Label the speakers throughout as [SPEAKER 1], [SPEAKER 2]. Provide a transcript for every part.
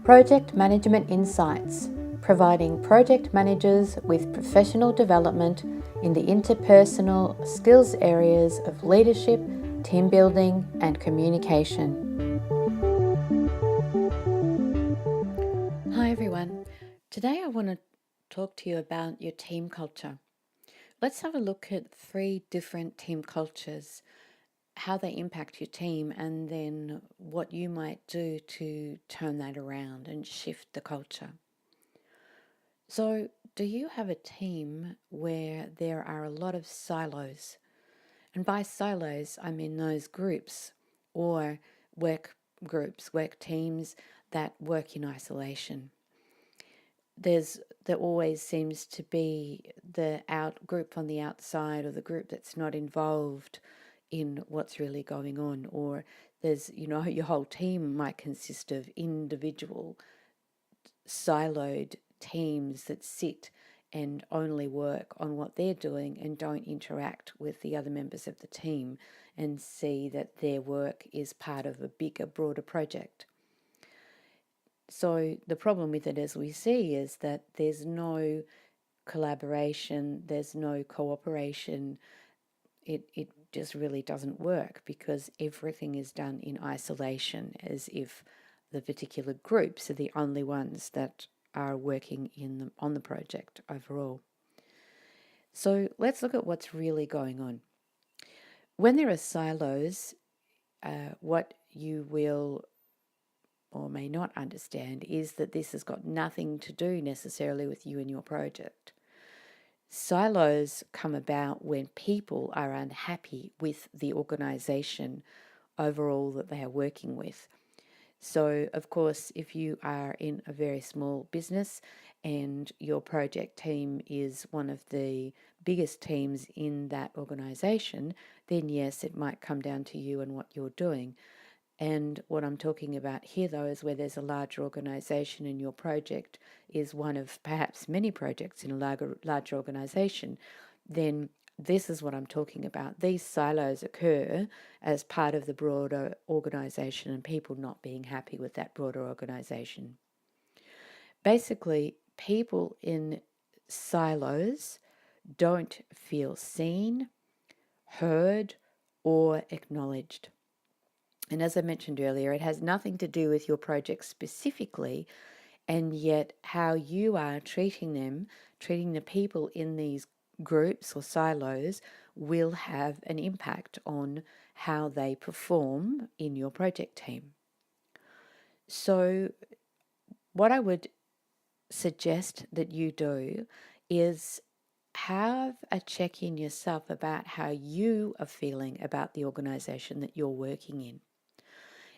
[SPEAKER 1] Project Management Insights, providing project managers with professional development in the interpersonal skills areas of leadership, team building, and communication. Hi everyone. Today I want to talk to you about your team culture. Let's have a look at 3 different team cultures, how they impact your team, and then what you might do to turn that around and shift the culture. So, do you have a team where there are a lot of silos? And by silos, I mean those groups or work groups, work teams that work in isolation. There always seems to be the group on the outside, or the group that's not involved in what's really going on, or there's, your whole team might consist of individual siloed teams that sit and only work on what they're doing and don't interact with the other members of the team and see that their work is part of a bigger, broader project. So the problem with it, as we see, is that there's no collaboration, there's no cooperation. It just really doesn't work because everything is done in isolation, as if the particular groups are the only ones that are working on the project overall. So let's look at what's really going on. When there are silos, what you will or may not understand is that this has got nothing to do necessarily with you and your project. Silos come about when people are unhappy with the organisation overall that they are working with. So, of course, if you are in a very small business and your project team is one of the biggest teams in that organisation, then yes, it might come down to you and what you're doing. And what I'm talking about here, though, is where there's a larger organisation and your project is one of perhaps many projects in a larger organisation, then this is what I'm talking about. These silos occur as part of the broader organisation and people not being happy with that broader organisation. Basically, people in silos don't feel seen, heard, or acknowledged. And as I mentioned earlier, it has nothing to do with your project specifically, and yet how you are treating the people in these groups or silos will have an impact on how they perform in your project team. So what I would suggest that you do is have a check in yourself about how you are feeling about the organisation that you're working in.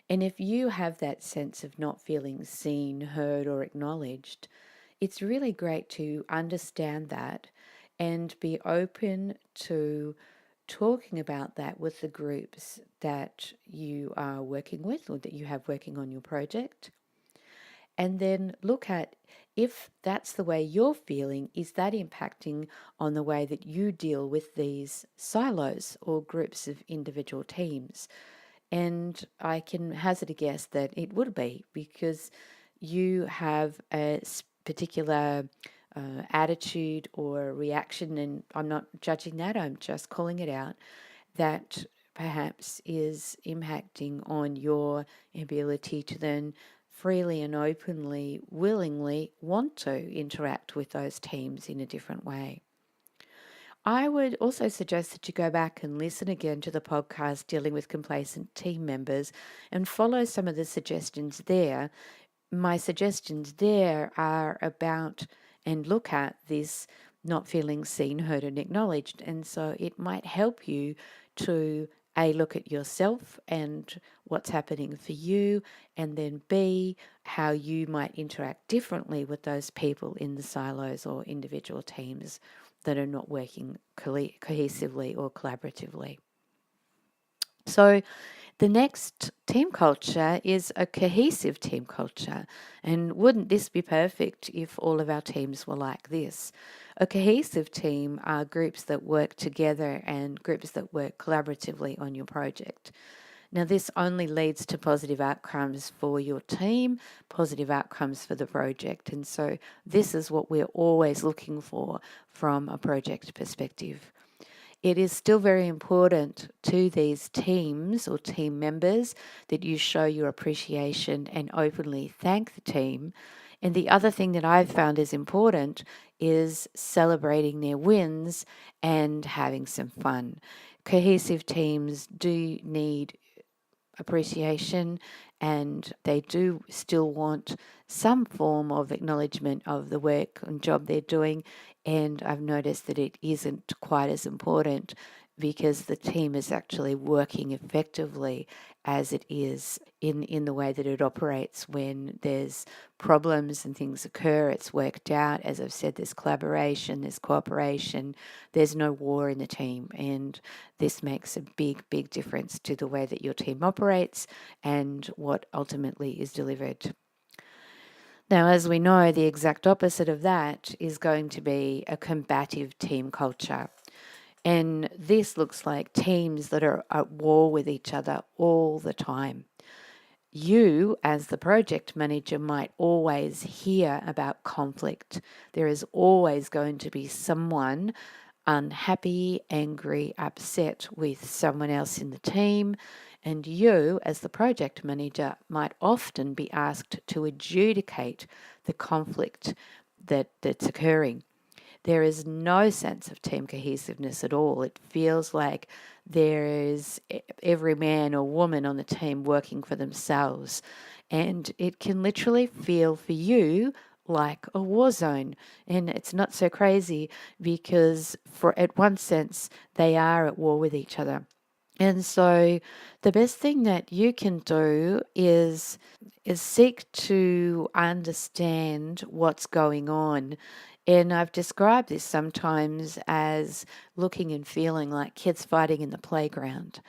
[SPEAKER 1] And if you have that sense of not feeling seen, heard, or acknowledged, it's really great to understand that and be open to talking about that with the groups that you are working with or that you have working on your project. And then look at, if that's the way you're feeling, is that impacting on the way that you deal with these silos or groups of individual teams? And I can hazard a guess that it would be, because you have a particular attitude or reaction, and I'm not judging that, I'm just calling it out, that perhaps is impacting on your ability to then freely and openly, willingly want to interact with those teams in a different way. I would also suggest that you go back and listen again to the podcast dealing with complacent team members and follow some of the suggestions there. My suggestions there are about and look at this not feeling seen, heard, and acknowledged. And so it might help you to A, look at yourself and what's happening for you, and then B, how you might interact differently with those people in the silos or individual teams that are not working cohesively or collaboratively. So the next team culture is a cohesive team culture. And wouldn't this be perfect if all of our teams were like this? A cohesive team are groups that work together and groups that work collaboratively on your project. Now, this only leads to positive outcomes for your team, positive outcomes for the project. And so, this is what we're always looking for from a project perspective. It is still very important to these teams or team members that you show your appreciation and openly thank the team. And the other thing that I've found is important is celebrating their wins and having some fun. Cohesive teams do need appreciation, and they do still want some form of acknowledgement of the work and job they're doing. And I've noticed that it isn't quite as important because the team is actually working effectively as it is in the way that it operates. When there's problems and things occur, it's worked out. As I've said, there's collaboration, there's cooperation, there's no war in the team. And this makes a big, big difference to the way that your team operates and what ultimately is delivered. Now, as we know, the exact opposite of that is going to be a combative team culture. And this looks like teams that are at war with each other all the time. You, as the project manager, might always hear about conflict. There is always going to be someone unhappy, angry, upset with someone else in the team. And you, as the project manager, might often be asked to adjudicate the conflict that's occurring. There is no sense of team cohesiveness at all. It feels like there is every man or woman on the team working for themselves. And it can literally feel for you like a war zone. And it's not so crazy because, for at one sense, they are at war with each other. And so the best thing that you can do is seek to understand what's going on. And I've described this sometimes as looking and feeling like kids fighting in the playground.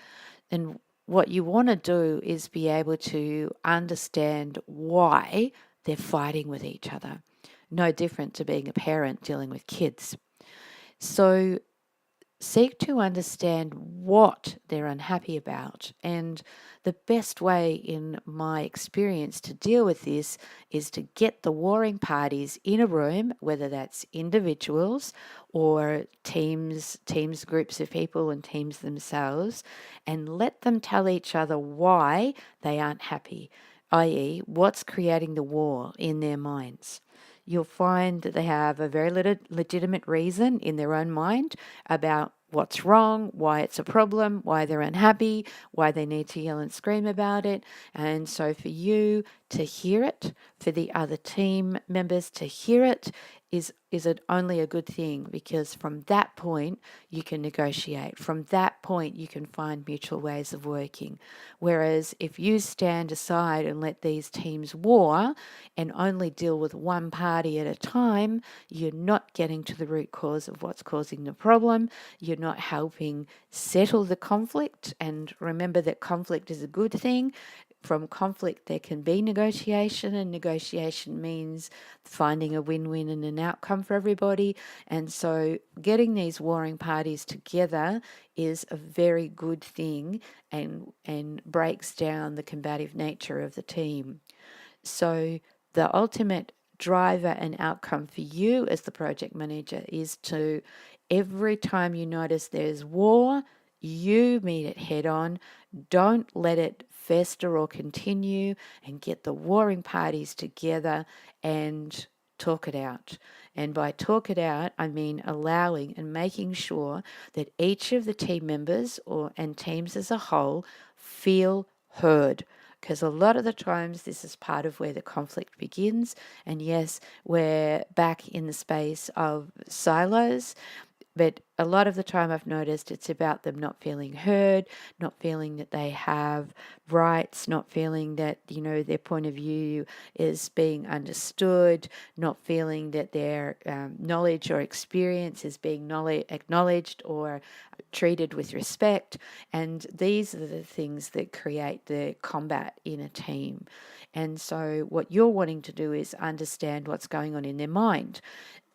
[SPEAKER 1] And what you want to do is be able to understand why they're fighting with each other. No different to being a parent dealing with kids. So seek to understand what they're unhappy about. And the best way, in my experience, to deal with this is to get the warring parties in a room, whether that's individuals or teams, groups of people, and teams themselves, and let them tell each other why they aren't happy, i.e., what's creating the war in their minds. You'll find that they have a very legitimate reason in their own mind about what's wrong, why it's a problem, why they're unhappy, why they need to yell and scream about it. And so for you to hear it, for the other team members to hear it, is it only a good thing, because from that point you can negotiate. From that point you can find mutual ways of working. Whereas if you stand aside and let these teams war and only deal with one party at a time, you're not getting to the root cause of what's causing the problem. You're not helping settle the conflict. And remember that conflict is a good thing. From conflict, there can be negotiation, and negotiation means finding a win-win and an outcome for everybody. And so getting these warring parties together is a very good thing, and breaks down the combative nature of the team. So the ultimate driver and outcome for you as the project manager is to, every time you notice there's war, you meet it head on. Don't let it fester or continue, and get the warring parties together and talk it out. And by talk it out, I mean allowing and making sure that each of the team members and teams as a whole feel heard, because a lot of the times this is part of where the conflict begins. And yes, we're back in the space of silos, but a lot of the time I've noticed it's about them not feeling heard, not feeling that they have rights, not feeling that, their point of view is being understood, not feeling that their knowledge or experience is being acknowledged or treated with respect. And these are the things that create the combat in a team. And so what you're wanting to do is understand what's going on in their mind.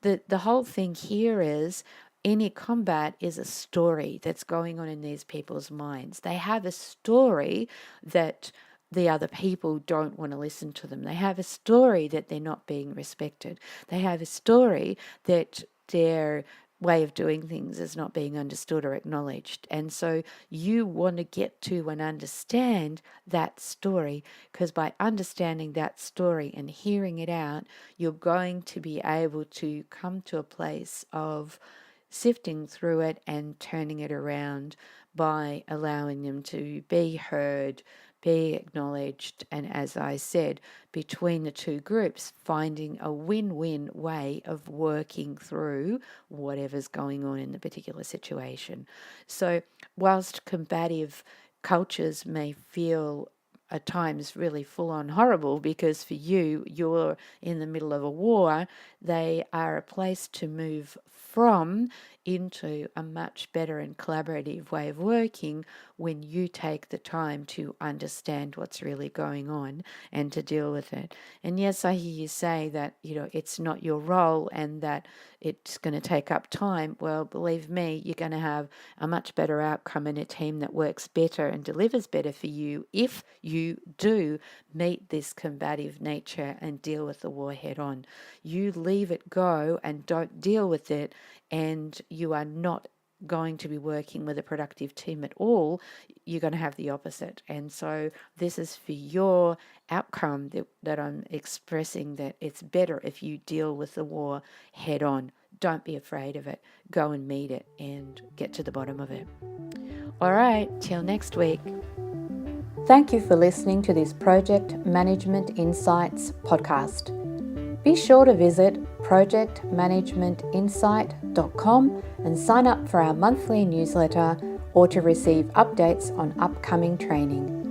[SPEAKER 1] The whole thing here is, any combat is a story that's going on in these people's minds. They have a story that the other people don't want to listen to them. They have a story that they're not being respected. They have a story that their way of doing things is not being understood or acknowledged. And so you want to get to and understand that story, because by understanding that story and hearing it out, you're going to be able to come to a place of sifting through it and turning it around by allowing them to be heard, be acknowledged, and as I said, between the two groups, finding a win-win way of working through whatever's going on in the particular situation. So whilst combative cultures may feel at times really full on horrible, because for you, you're in the middle of a war, they are a place to move from into a much better and collaborative way of working when you take the time to understand what's really going on and to deal with it. And yes, I hear you say that, it's not your role and that it's going to take up time. Well, believe me, you're going to have a much better outcome in a team that works better and delivers better for you if you do meet this combative nature and deal with the war head on. You leave it go and don't deal with it, and you are not going to be working with a productive team at all. You're going to have the opposite. And so this is for your outcome that I'm expressing, that it's better if you deal with the war head on. Don't be afraid of it. Go and meet it and get to the bottom of it. All right, till next week. Thank you for listening to this Project Management Insights podcast. Be sure to visit projectmanagementinsight.com and sign up for our monthly newsletter or to receive updates on upcoming training.